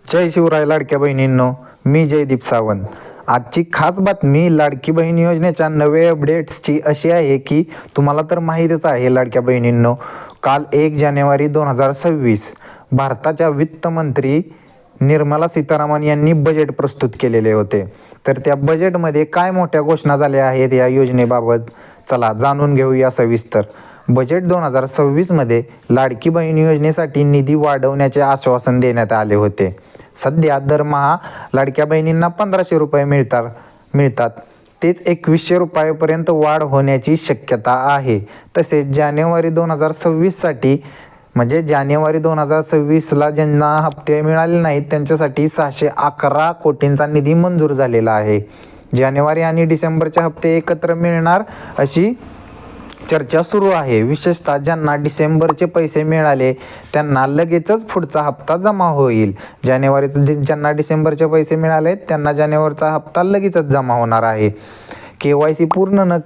जय शिवराय लाडक्या बहिणींनो, मी जयदीप सावंत। आजची खास बातमी लाडकी बहीण योजनेच्या नव्या अपडेट्सची अशी आहे की तुम्हाला तर माहीतच आहे लाडक्या बहिणींनो, काल 1 जानेवारी 2026 भारताच्या वित्तमंत्री निर्मला सीतारामन यांनी बजेट प्रस्तुत केलेले होते। तर त्या बजेटमध्ये काय मोठ्या घोषणा झाल्या आहेत या योजनेबाबत, चला जाणून घेऊया सविस्तर। बजेट 2026 मध्ये लाडकी बहीण योजनेसाठी निधी वाढवण्याचे आश्वासन देण्यात आले होते। सध्या दरमहा लाडक्या बहिणींना 1500 रुपये मिळतात, तेच 2100 रुपयापर्यंत वाढ होण्याची शक्यता आहे। तसेच जानेवारी 2026 साठी म्हणजे जानेवारी 2026ला ज्यांना हप्ते मिळाले नाहीत त्यांच्यासाठी 611 कोटींचा निधी मंजूर झालेला आहे। जानेवारी आणि डिसेंबरचे हप्ते एकत्र मिळणार अशी चर्चा सुरू आहे। विशेषतः ज्यांना डिसेंबरचे पैसे मिळाले त्यांना लगेचच पुढचा हप्ता जमा होईल। ज्यांना डिसेंबरचे पैसे मिळाले त्यांना जानेवारीचा हप्ता लगेचच जमा होणार आहे। KYC पूर्ण न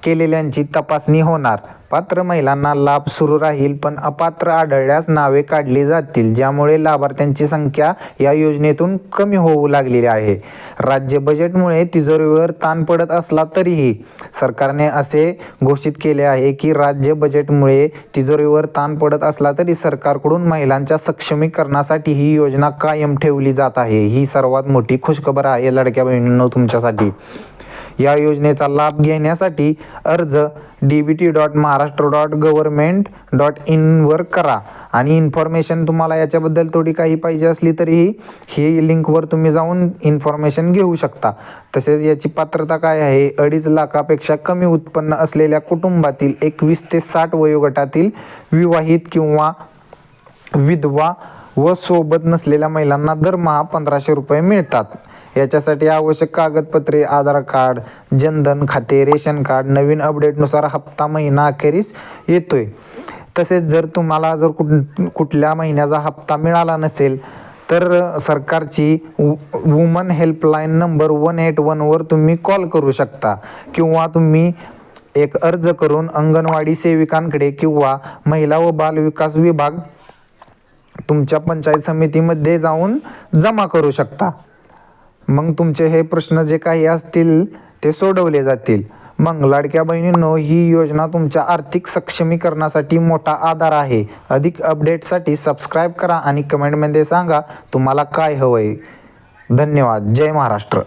केलेल्यांची तपासणी होणार। पात्र महिलांना लाभ सुरू राहील, पण अपात्र आढळल्यास नावे काढली जातील, ज्यामुळे लाभार्थ्यांची संख्या या योजनेतून कमी होऊ लागलेली आहे। राज्य बजेटमुळे तिजोरीवर ताण पडत असला तरीही सरकारने असे घोषित केले आहे की राज्य बजेटमुळे तिजोरीवर ताण पडत असला तरी सरकारकडून महिलांच्या सक्षमीकरणासाठी ही योजना कायम ठेवली जात आहे। ही सर्वात मोठी खुशखबर आहे लाडक्या बहिणींनो तुमच्यासाठी। या योजनेचा लाभ घेण्यासाठी अर्ज dbt.maharashtra.government.in वर करा आणि इन्फॉर्मेशन तुम्हाला याच्याबद्दल थोडी काही पाहिजे असली तरीही ही लिंकवर तुम्ही जाऊन इन्फॉर्मेशन घेऊ शकता। तसेच याची पात्रता काय आहे, 2.5 लाखापेक्षा कमी उत्पन्न असलेल्या कुटुंबातील 21 ते 60 वयोगटातील विवाहित किंवा विधवा व सोबत नसलेल्या महिलांना दरमहा 1500 रुपये मिळतात। याच्यासाठी आवश्यक कागदपत्रे आधार कार्ड, जनधन खाते, रेशन कार्ड, नवीन अपडेटनुसार हप्ता महिना अखेरीस येतोय। तसेच जर तुम्हाला कुठल्या महिन्याचा हप्ता मिळाला नसेल तर सरकारची वुमन हेल्पलाईन नंबर 181 वर तुम्ही कॉल करू शकता किंवा तुम्ही एक अर्ज करून अंगणवाडी सेविकांकडे किंवा महिला व बाल विकास विभाग तुमच्या पंचायत समितीमध्ये जाऊन जमा करू शकता। मग तुमचे हे प्रश्न जे काही असतील ते सोडवले जातील। मग लाडक्या बहिणींनो, ही योजना तुमच्या आर्थिक सक्षमीकरणासाठी मोठा आधार आहे। अधिक अपडेटसाठी सबस्क्राईब करा आणि कमेंटमध्ये सांगा तुम्हाला काय हवंय। धन्यवाद। जय महाराष्ट्र।